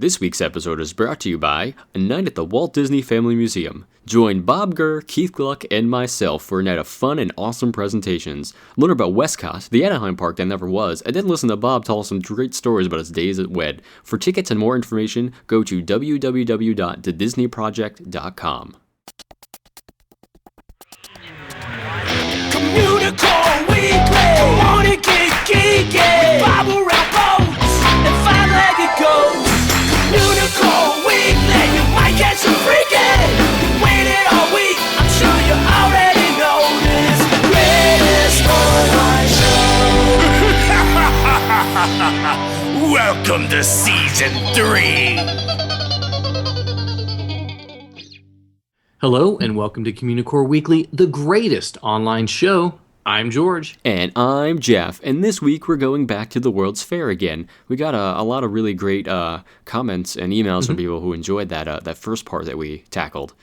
This week's episode is brought to you by A Night at the Walt Disney Family Museum. Join Bob Gurr, Keith Gluck, and myself for a night of fun and awesome presentations. Learn about Westcott, the Anaheim park that never was, and then listen to Bob tell us some great stories about his days at WED. For tickets and more information, go to www.thedisneyproject.com. Communicore Weekly, wanna get geeky, bob around boats and five-legged goats. Communicore Weekly, you might get some freaking. Waited all week, I'm sure you already know this. Greatest online show. Welcome to season 3. Hello and welcome to Communicore Weekly, the greatest online show. I'm George. And I'm Jeff, and this week we're going back to the World's Fair again. We got a lot of really great comments and emails from people who enjoyed that first part that we tackled.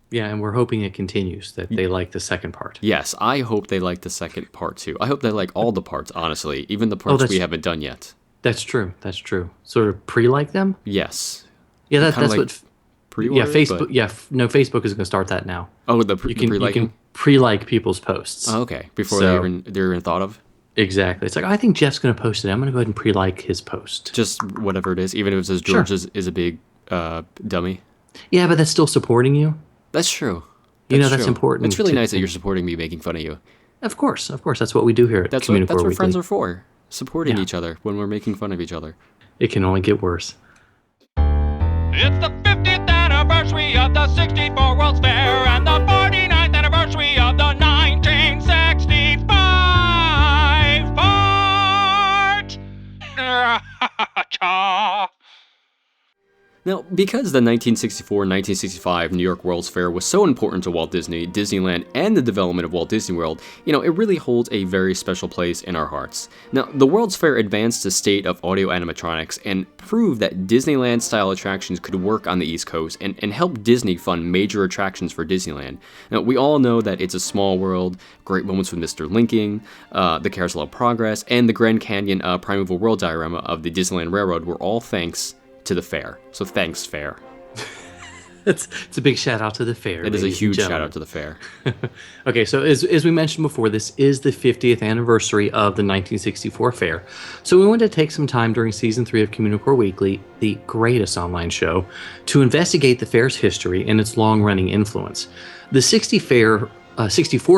Yeah, and we're hoping it continues, that they like the second part. Yes, I hope they like the second part too. I hope they like all the parts, honestly, even the parts we haven't done yet. That's true. Sort of pre-like them? Yes. Yeah, that's like what... Pre-order, yeah, Facebook. but... Facebook is going to start that now. Oh, the pre-liking? You can pre-like people's posts. Oh, okay, before they're even thought of? Exactly. It's like, I think Jeff's going to post it. I'm going to go ahead and pre-like his post. Just whatever it is, even if it says George is a big dummy. Yeah, but that's still supporting you. That's true. That's important. It's really nice that you're supporting me making fun of you. Of course. That's what we do here at Communicore Weekly. That's what friends are for. Supporting each other when we're making fun of each other. It can only get worse. It's the 50th anniversary of the 64 World's Fair and the 49th anniversary of the 1965 part. Now, because the 1964-1965 New York World's Fair was so important to Walt Disney, Disneyland, and the development of Walt Disney World, it really holds a very special place in our hearts. Now, the World's Fair advanced the state of audio animatronics and proved that Disneyland-style attractions could work on the East Coast and help Disney fund major attractions for Disneyland. Now, we all know that It's a Small World, Great Moments with Mr. Lincoln, the Carousel of Progress, and the Grand Canyon Primeval World diorama of the Disneyland Railroad were all thanks to the fair. So thanks, fair. It's a big shout out to the fair. It is a huge shout out to the fair. Okay, so as we mentioned before, this is the 50th anniversary of the 1964 fair. So we wanted to take some time during season 3 of Communicore Weekly, the greatest online show, to investigate the fair's history and its long-running influence. The 64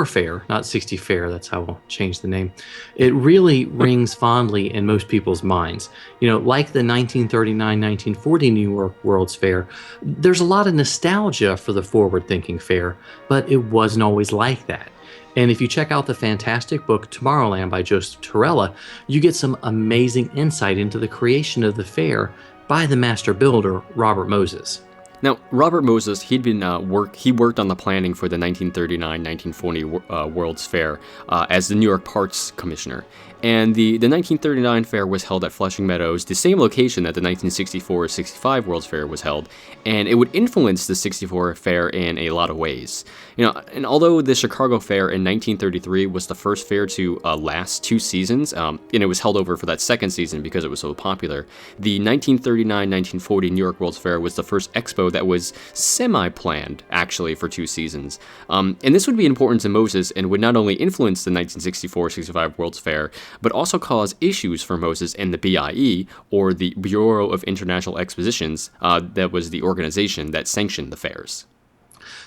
fair, not 60 fair, that's how we'll change the name. It really rings fondly in most people's minds. Like the 1939-1940 New York World's Fair, there's a lot of nostalgia for the forward-thinking fair, but it wasn't always like that. And if you check out the fantastic book Tomorrowland by Joseph Torella, you get some amazing insight into the creation of the fair by the master builder, Robert Moses. Now, Robert Moses, he worked on the planning for the 1939-1940 World's Fair as the New York Parks Commissioner. And the 1939 fair was held at Flushing Meadows, the same location that the 1964-65 World's Fair was held, and it would influence the 64 fair in a lot of ways. And although the Chicago Fair in 1933 was the first fair to last 2 seasons, and it was held over for that second season because it was so popular, the 1939-1940 New York World's Fair was the first expo that was semi-planned, actually, for 2 seasons. And this would be important to Moses and would not only influence the 1964-65 World's Fair, but also cause issues for Moses and the BIE, or the Bureau of International Expositions, that was the organization that sanctioned the fairs.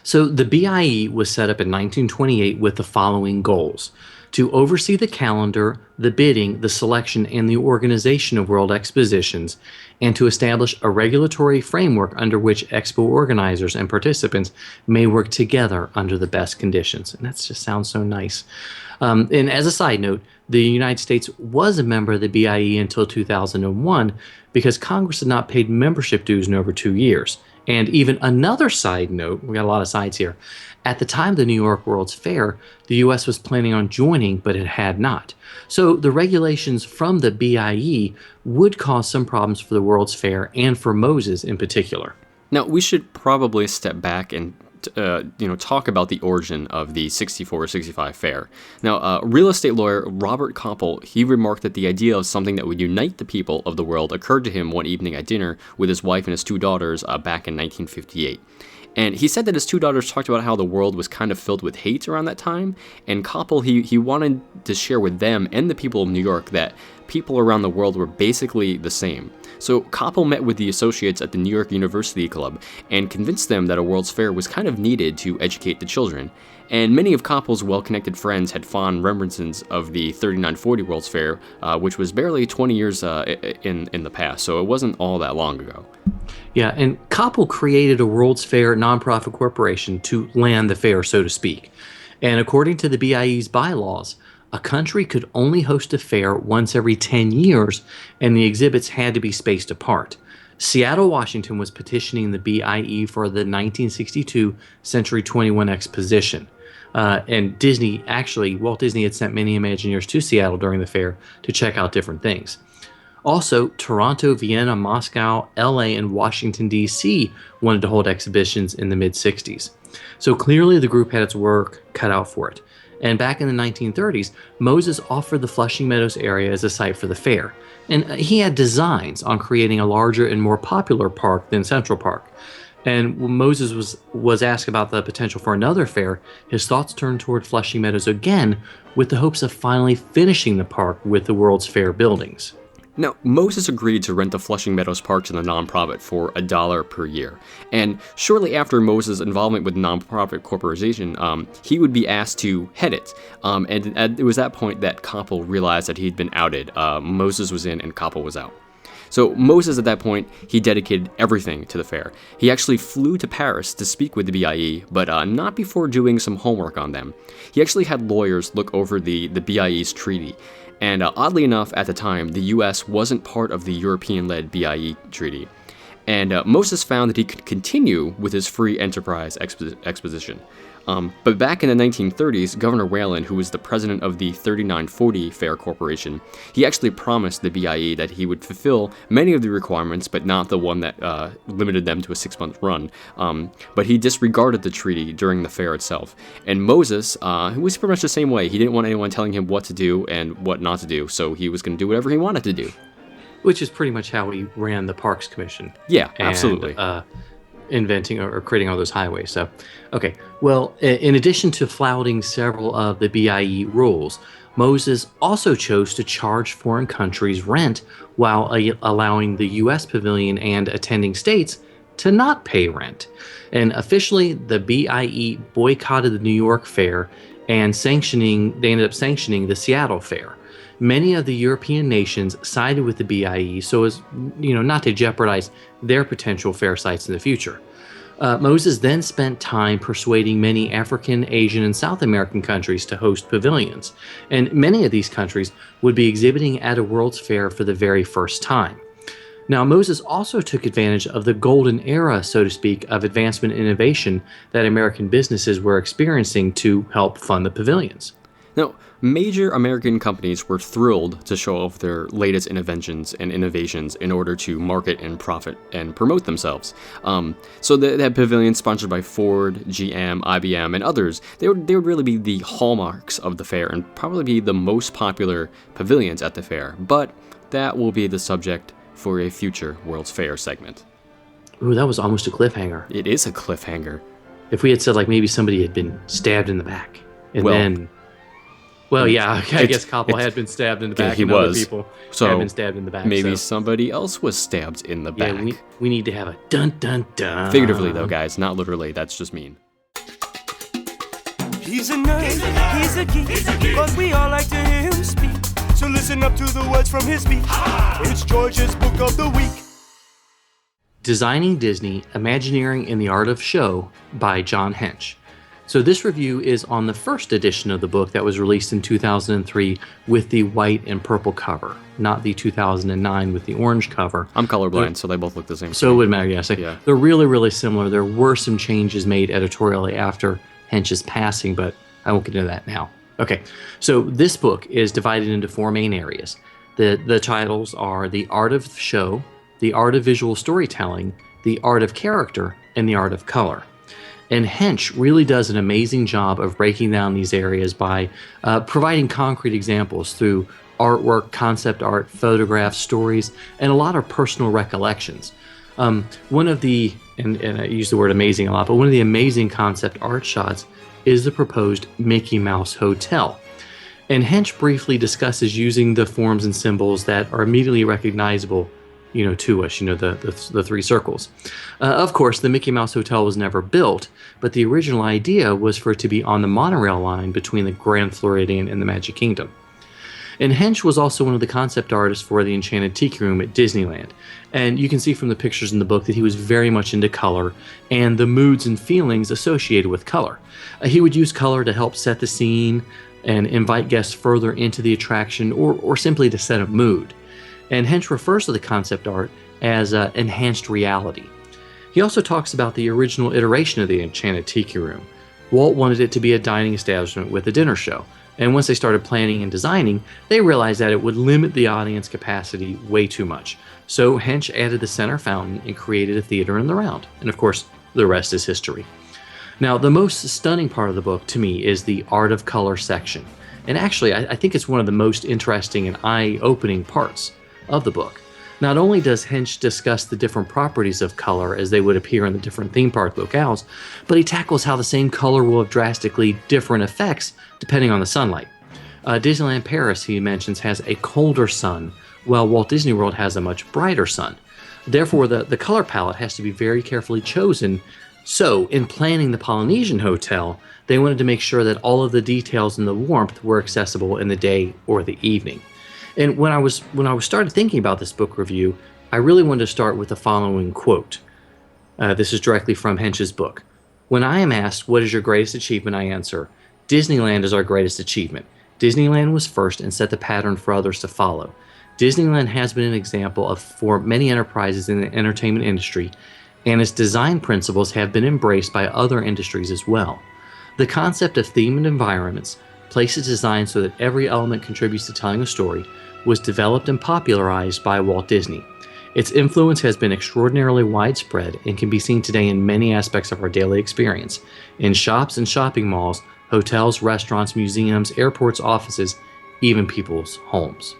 So the BIE was set up in 1928 with the following goals: to oversee the calendar, the bidding, the selection, and the organization of world expositions, and to establish a regulatory framework under which expo organizers and participants may work together under the best conditions. And that just sounds so nice. And as a side note, the United States was a member of the BIE until 2001 because Congress had not paid membership dues in over 2 years. And even another side note, we got a lot of sides here, at the time of the New York World's Fair, the U.S. was planning on joining, but it had not. So the regulations from the BIE would cause some problems for the World's Fair and for Moses in particular. Now, we should probably step back and talk about the origin of the 64-65 fair. Now, real estate lawyer Robert Koppel, he remarked that the idea of something that would unite the people of the world occurred to him one evening at dinner with his wife and his two daughters back in 1958. And he said that his two daughters talked about how the world was kind of filled with hate around that time, and Koppel, he wanted to share with them and the people of New York that people around the world were basically the same. So Koppel met with the associates at the New York University Club and convinced them that a World's Fair was kind of needed to educate the children. And many of Koppel's well-connected friends had fond remembrances of the 3940 World's Fair, which was barely 20 years in the past, so it wasn't all that long ago. Yeah, and Koppel created a World's Fair nonprofit corporation to land the fair, so to speak. And according to the BIE's bylaws, a country could only host a fair once every 10 years, and the exhibits had to be spaced apart. Seattle, Washington was petitioning the BIE for the 1962 Century 21 Exposition. And Walt Disney had sent many Imagineers to Seattle during the fair to check out different things. Also, Toronto, Vienna, Moscow, LA, and Washington, D.C. wanted to hold exhibitions in the mid-60s. So clearly the group had its work cut out for it. And back in the 1930s, Moses offered the Flushing Meadows area as a site for the fair. And he had designs on creating a larger and more popular park than Central Park. And when Moses was asked about the potential for another fair, his thoughts turned toward Flushing Meadows again with the hopes of finally finishing the park with the World's Fair buildings. Now, Moses agreed to rent the Flushing Meadows Park to the nonprofit for $1 per year. And shortly after Moses' involvement with the nonprofit corporation, he would be asked to head it. And it was that point that Koppel realized that he'd been outed. Moses was in and Koppel was out. So Moses, at that point, he dedicated everything to the fair. He actually flew to Paris to speak with the BIE, but not before doing some homework on them. He actually had lawyers look over the BIE's treaty. And oddly enough, at the time, the U.S. wasn't part of the European-led BIE treaty. And Moses found that he could continue with his free enterprise exposition. But back in the 1930s, Governor Whalen, who was the president of the 3940 Fair Corporation, he actually promised the BIE that he would fulfill many of the requirements, but not the one that limited them to a 6-month run. But he disregarded the treaty during the fair itself. And Moses, who was pretty much the same way, he didn't want anyone telling him what to do and what not to do, so he was going to do whatever he wanted to do. Which is pretty much how he ran the Parks Commission. Yeah, absolutely. Inventing or creating all those highways. So, okay. Well, in addition to flouting several of the BIE rules, Moses also chose to charge foreign countries rent while allowing the U.S. pavilion and attending states to not pay rent. And officially, the BIE boycotted the New York Fair and they ended up sanctioning the Seattle Fair. Many of the European nations sided with the BIE so as not to jeopardize their potential fair sites in the future. Moses then spent time persuading many African, Asian, and South American countries to host pavilions, and many of these countries would be exhibiting at a World's Fair for the very first time. Now, Moses also took advantage of the golden era, so to speak, of advancement and innovation that American businesses were experiencing to help fund the pavilions. Now, major American companies were thrilled to show off their latest inventions and innovations in order to market and profit and promote themselves. So that pavilion sponsored by Ford, GM, IBM, and others, they would really be the hallmarks of the fair and probably be the most popular pavilions at the fair. But that will be the subject for a future World's Fair segment. Ooh, that was almost a cliffhanger. It is a cliffhanger. If we had said, maybe somebody had been stabbed in the back, and then... Well, yeah, I guess Koppel had been stabbed in the back, and other people had been stabbed in the back. Maybe somebody else was stabbed in the back. Yeah, we need to have a dun-dun-dun. Figuratively, though, guys, not literally. That's just mean. He's a nerd, he's a geek, but we all like to hear him speak. So listen up to the words from his speech. It's George's Book of the Week. Designing Disney, Imagineering and the Art of Show by John Hench. So this review is on the first edition of the book that was released in 2003 with the white and purple cover, not the 2009 with the orange cover. I'm colorblind, so they both look the same. So it wouldn't matter, yes. Yeah. They're really, really similar. There were some changes made editorially after Hench's passing, but I won't get into that now. Okay, so this book is divided into 4 main areas. The titles are The Art of Show, The Art of Visual Storytelling, The Art of Character, and The Art of Color. And Hench really does an amazing job of breaking down these areas by providing concrete examples through artwork, concept art, photographs, stories, and a lot of personal recollections. One of the, and I use the word amazing a lot, but one of the amazing concept art shots is the proposed Mickey Mouse Hotel. And Hench briefly discusses using the forms and symbols that are immediately recognizable, to us, the three circles. Of course, the Mickey Mouse Hotel was never built, but the original idea was for it to be on the monorail line between the Grand Floridian and the Magic Kingdom. And Hench was also one of the concept artists for the Enchanted Tiki Room at Disneyland. And you can see from the pictures in the book that he was very much into color and the moods and feelings associated with color. He would use color to help set the scene and invite guests further into the attraction or simply to set a mood. And Hench refers to the concept art as enhanced reality. He also talks about the original iteration of the Enchanted Tiki Room. Walt wanted it to be a dining establishment with a dinner show. And once they started planning and designing, they realized that it would limit the audience capacity way too much. So Hench added the center fountain and created a theater in the round. And of course, the rest is history. Now, the most stunning part of the book to me is the art of color section. And actually, I think it's one of the most interesting and eye-opening parts of the book. Not only does Hench discuss the different properties of color as they would appear in the different theme park locales, but he tackles how the same color will have drastically different effects depending on the sunlight. Disneyland Paris, he mentions, has a colder sun, while Walt Disney World has a much brighter sun. Therefore, the color palette has to be very carefully chosen. So, in planning the Polynesian Hotel, they wanted to make sure that all of the details and the warmth were accessible in the day or the evening. And when I was started thinking about this book review, I really wanted to start with the following quote. This is directly from Hench's book. When I am asked, what is your greatest achievement, I answer, Disneyland is our greatest achievement. Disneyland was first and set the pattern for others to follow. Disneyland has been an example for many enterprises in the entertainment industry, and its design principles have been embraced by other industries as well. The concept of themed environments, places designed so that every element contributes to telling a story, was developed and popularized by Walt Disney. Its influence has been extraordinarily widespread and can be seen today in many aspects of our daily experience, in shops and shopping malls, hotels, restaurants, museums, airports, offices, even people's homes.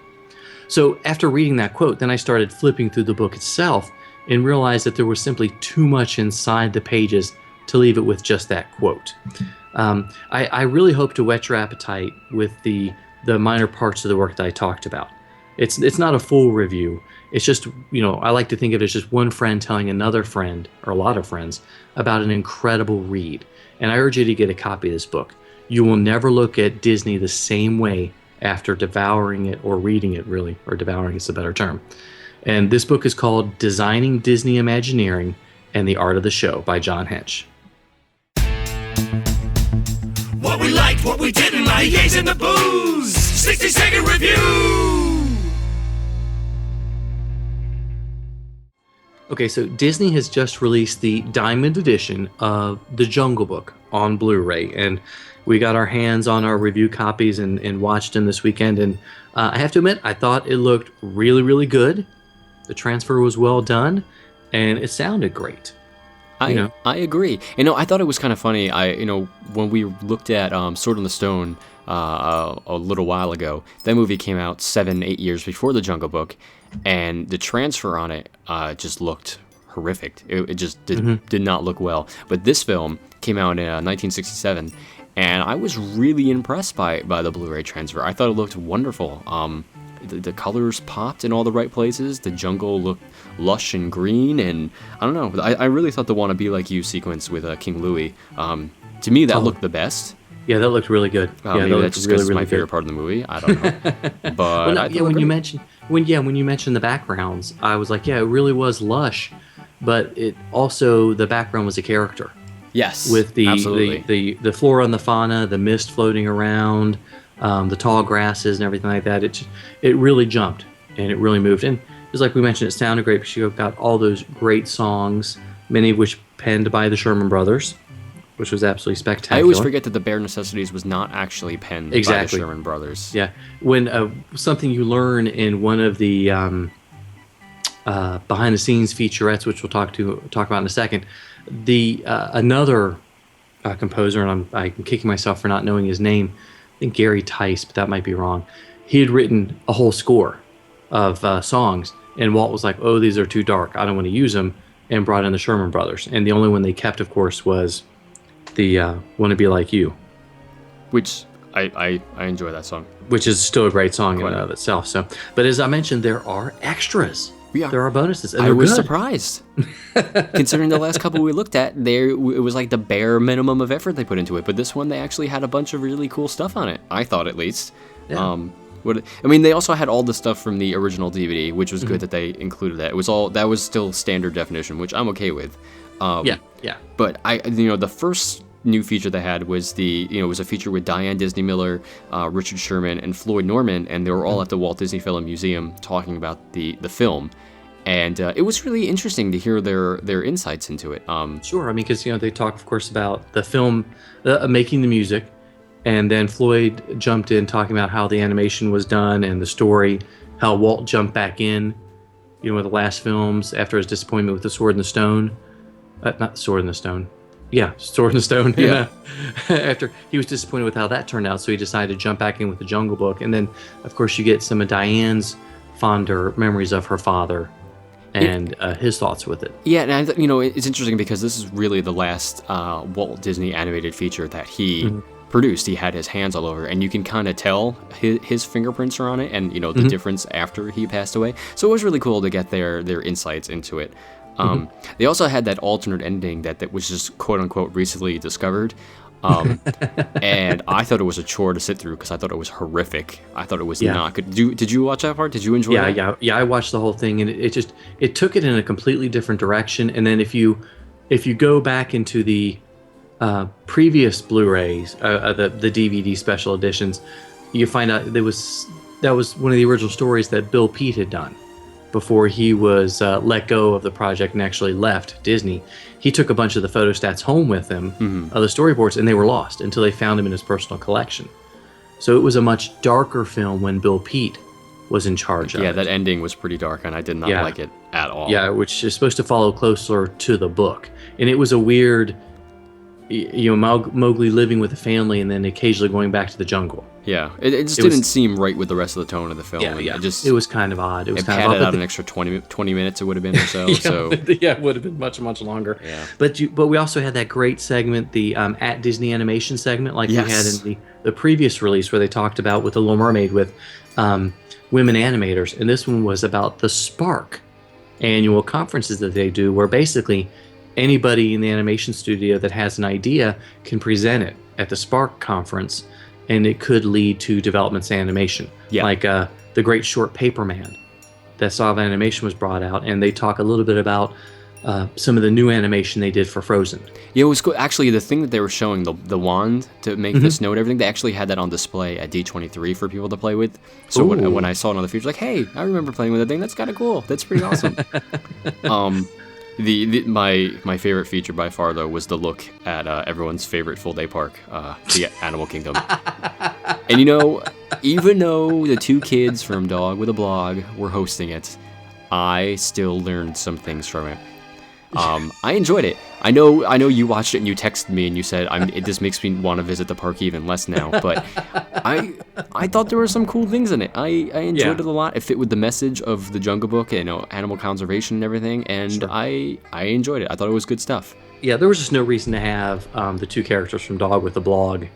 So after reading that quote, then I started flipping through the book itself and realized that there was simply too much inside the pages to leave it with just that quote. I really hope to whet your appetite with the minor parts of the work that I talked about. It's not a full review. It's just, I like to think of it as just one friend telling another friend, or a lot of friends, about an incredible read. And I urge you to get a copy of this book. You will never look at Disney the same way after devouring it or reading it, really, or devouring is a better term. And this book is called Designing Disney Imagineering and the Art of the Show by John Hench. What we liked, what we didn't like, Yays and the Booze, 60-second review. Okay, so Disney has just released the Diamond Edition of The Jungle Book on Blu-ray, and we got our hands on our review copies and watched them this weekend, and I have to admit, I thought it looked really, really good. The transfer was well done, and it sounded great. I agree. I thought it was kind of funny. When we looked at Sword in the Stone a little while ago, that movie came out 7-8 years before The Jungle Book, and the transfer on it just looked horrific. It just did not look well. But this film came out in 1967, and I was really impressed by the Blu-ray transfer. I thought it looked wonderful. The colors popped in all the right places. The jungle looked lush and green, and I don't know. I really thought the "Wanna Be Like You" sequence with King Louis. To me, that looked the best. Yeah, that looked really good. Maybe that's just because it's my favorite part of the movie. I don't know. But when you mentioned the backgrounds, I was like, yeah, it really was lush, but it also the background was a character. Yes, with absolutely. the flora and the fauna, the mist floating around. The tall grasses and everything like that, it really jumped and it really moved. And just like we mentioned, it sounded great because you've got all those great songs, many of which penned by the Sherman Brothers, which was absolutely spectacular. I always forget that the Bare Necessities was not actually penned by the Sherman Brothers. Yeah, when something you learn in one of the behind-the-scenes featurettes, which we'll talk about in a second, another composer, and I'm kicking myself for not knowing his name. I think Gary Tice, but that might be wrong. He had written a whole score of songs, and Walt was like, "Oh, these are too dark. I don't want to use them," and brought in the Sherman Brothers. And the only one they kept, of course, was the "Want to Be Like You," which I enjoy that song. which is still a great song in and of itself. So, but as I mentioned, there are extras. Yeah. There are bonuses, and I they're was good. surprised, considering the last couple we looked at. It was like the bare minimum of effort they put into it. But this one, they actually had a bunch of really cool stuff on it. I thought, at least. Yeah. They also had all the stuff from the original DVD, which was good that they included that. That was still standard definition, which I'm okay with. Yeah. But the first new feature they had was it was a feature with Diane Disney Miller, Richard Sherman, and Floyd Norman, and they were all at the Walt Disney Film Museum talking about the film. And it was really interesting to hear their insights into it. Sure. I mean, because they talk, of course, about the film, making the music, and then Floyd jumped in talking about how the animation was done and the story, how Walt jumped back in, with the last films after his disappointment with the Sword and the Stone, not the Sword and the Stone. Yeah, Sword and the Stone. Yeah. After he was disappointed with how that turned out, so he decided to jump back in with the Jungle Book, and then, of course, you get some of Diane's fonder memories of her father and his thoughts with it. Yeah, and it's interesting because this is really the last Walt Disney animated feature that he produced. He had his hands all over, and you can kind of tell his fingerprints are on it, and the difference after he passed away. So it was really cool to get their insights into it. They also had that alternate ending that was just quote unquote recently discovered. And I thought it was a chore to sit through because I thought it was horrific. I thought it was not good. Did you watch that part? Did you enjoy that? Yeah. I watched the whole thing, and it took it in a completely different direction. And then if you go back into the previous Blu-rays, the DVD special editions, you find out that was one of the original stories that Bill Peet had done before he was let go of the project and actually left Disney. He took a bunch of the photostats home with him, of the storyboards, and they were lost until they found him in his personal collection. So it was a much darker film when Bill Peet was in charge of it. Yeah, that ending was pretty dark, and I did not like it at all. Yeah, which is supposed to follow closer to the book. And it was a weird, Mowgli living with a family and then occasionally going back to the jungle. Yeah, it just didn't seem right with the rest of the tone of the film. Yeah. It was kind of odd. It padded out an extra 20 minutes, it would have been or so. Yeah, it would have been much, much longer. Yeah. But we also had that great segment, the at Disney Animation segment, like we had in the previous release where they talked about with The Little Mermaid with women animators. And this one was about the Spark annual conferences that they do, where basically anybody in the animation studio that has an idea can present it at the Spark conference, and it could lead to developments in animation. Yeah. Like the Great Short Paper Man, that style of animation was brought out, and they talk a little bit about some of the new animation they did for Frozen. Yeah, it was cool. Actually, the thing that they were showing, the wand to make the snow and everything, they actually had that on display at D23 for people to play with. So when I saw it on the feature, like, hey, I remember playing with that thing. That's kind of cool. That's pretty awesome. My favorite feature by far, though, was the look at everyone's favorite full-day park, the Animal Kingdom. And even though the two kids from Dog with a Blog were hosting it, I still learned some things from it. I enjoyed it. I know you watched it and you texted me and you said this makes me want to visit the park even less now. But I thought there were some cool things in it. I enjoyed it a lot. It fit with the message of the Jungle Book, animal conservation and everything. And sure. I enjoyed it. I thought it was good stuff. Yeah, there was just no reason to have the two characters from Dog with a Blog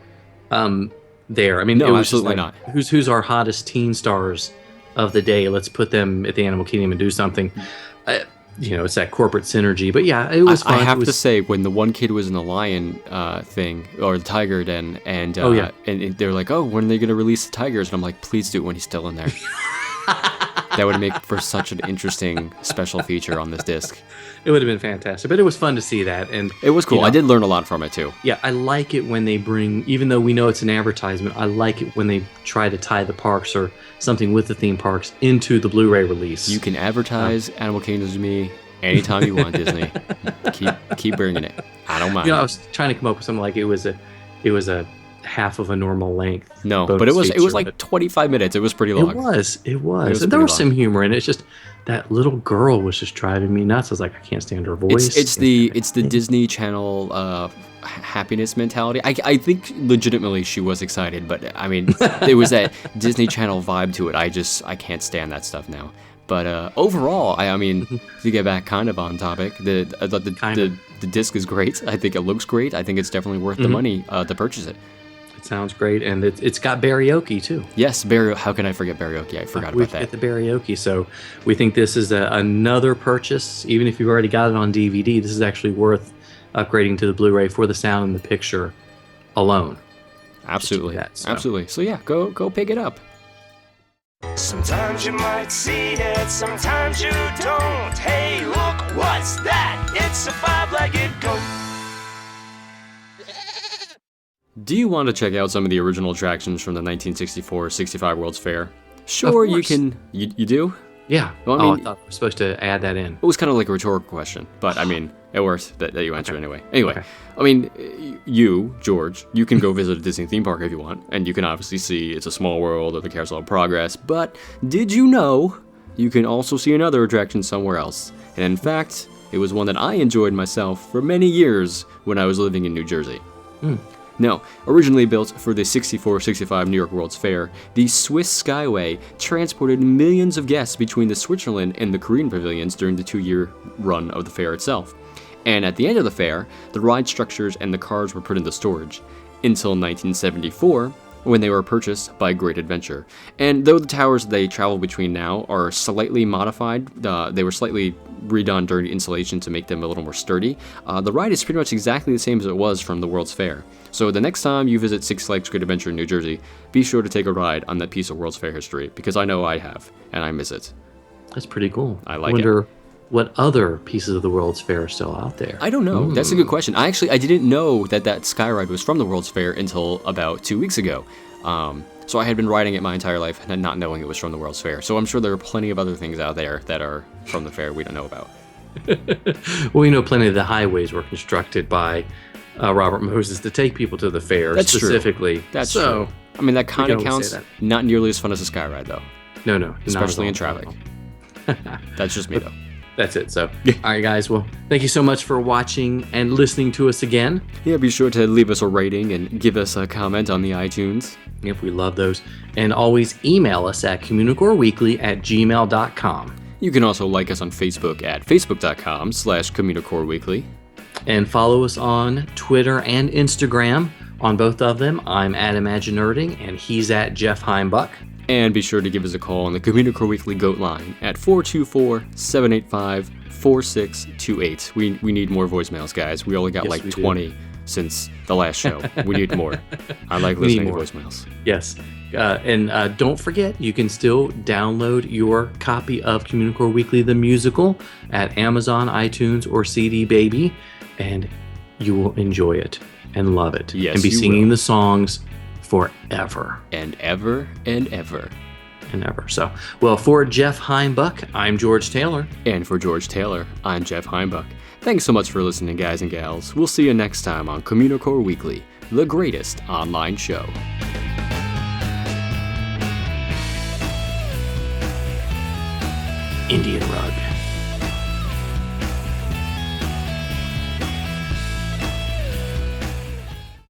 there. I mean, no, it was absolutely just like, not. Who's our hottest teen stars of the day? Let's put them at the Animal Kingdom and do something. It's that corporate synergy. But yeah, it was fun. I have to say, when the one kid was in the lion thing, or the tiger den, and they're like, oh, when are they going to release the tigers? And I'm like, please do it when he's still in there. That would make for such an interesting special feature on this disc. It would have been fantastic. But it was fun to see that. And it was cool. I did learn a lot from it, too. Yeah, I like it when they bring, even though we know it's an advertisement, I like it when they try to tie the parks or something with the theme parks into the Blu-ray release. You can advertise Animal Kingdom to me anytime you want, Disney. Keep bringing it. I don't mind. I was trying to come up with something like it was a half of a normal length. No, bonus but it was feature, like but 25 minutes. It was pretty long. It was. And pretty there was long. some humor in it. It's just that little girl was just driving me nuts. I was like, I can't stand her voice. It's the Disney Channel happiness mentality. I think legitimately she was excited, but I mean, it was that Disney Channel vibe to it. I can't stand that stuff now. But overall, I mean, to get back kind of on topic, the disc is great. I think it looks great. I think it's definitely worth the money to purchase it. It sounds great, and it's got karaoke too. Yes, how can I forget karaoke? I forgot about that. We get the karaoke, so we think this is another purchase. Even if you've already got it on DVD, this is actually worth upgrading to the Blu-ray for the sound and the picture alone. Absolutely, so. absolutely. So yeah, go pick it up. Sometimes you might see it, sometimes you don't. Hey, look, what's that? It's a five-legged goat. Do you want to check out some of the original attractions from the 1964-65 World's Fair? Sure, you can. You do? Yeah. Well, I mean, I thought we were supposed to add that in. It was kind of like a rhetorical question, but I mean, it worked that you answered anyway. Anyway, Okay. I mean, you, George, you can go visit a Disney theme park if you want, and you can obviously see It's a Small World or the Carousel of Progress, but did you know you can also see another attraction somewhere else? And in fact, it was one that I enjoyed myself for many years when I was living in New Jersey. Now, originally built for the 64-65 New York World's Fair, the Swiss Skyway transported millions of guests between the Switzerland and the Korean pavilions during the 2-year run of the fair itself. And at the end of the fair, the ride structures and the cars were put into storage, until 1974, when they were purchased by Great Adventure. And though the towers they travel between now are slightly modified, they were slightly redone during installation to make them a little more sturdy, the ride is pretty much exactly the same as it was from the World's Fair. So the next time you visit Six Flags Great Adventure in New Jersey, be sure to take a ride on that piece of World's Fair history, because I know I have, and I miss it. That's pretty cool. I like it. Wonder what other pieces of the World's Fair are still out there. I don't know. That's a good question. I didn't know that Sky Ride was from the World's Fair until about 2 weeks ago. So I had been riding it my entire life and not knowing it was from the World's Fair. So I'm sure there are plenty of other things out there that are from the fair we don't know about. Well, we know plenty of the highways were constructed by Robert Moses to take people to the fair. That's specifically. True. That's true. I mean, that kind of counts. That. Not nearly as fun as a Sky Ride, though. No. Especially in traffic. That's just me, though. That's it. So, all right, guys. Well, thank you so much for watching and listening to us again. Yeah, be sure to leave us a rating and give us a comment on the iTunes. If we love those. And always email us at communicoreweekly@gmail.com. You can also like us on Facebook at facebook.com/CommunicoreWeekly. And follow us on Twitter and Instagram. On both of them, I'm at Imagineering, and he's at Jeff Heimbuck. And be sure to give us a call on the Communicore Weekly GOAT line at 424-785-4628. We need more voicemails, guys. We only got 20 since the last show. We need more. I like listening to voicemails. Yes. And don't forget, you can still download your copy of Communicore Weekly, the musical, at Amazon, iTunes, or CD Baby, and you will enjoy it and love it. Yes, and be you singing will. the songs forever. And ever and ever. And ever. So, well, for Jeff Heimbuck, I'm George Taylor. And for George Taylor, I'm Jeff Heimbuck. Thanks so much for listening, guys and gals. We'll see you next time on Communicore Weekly, the greatest online show. Indian Rug.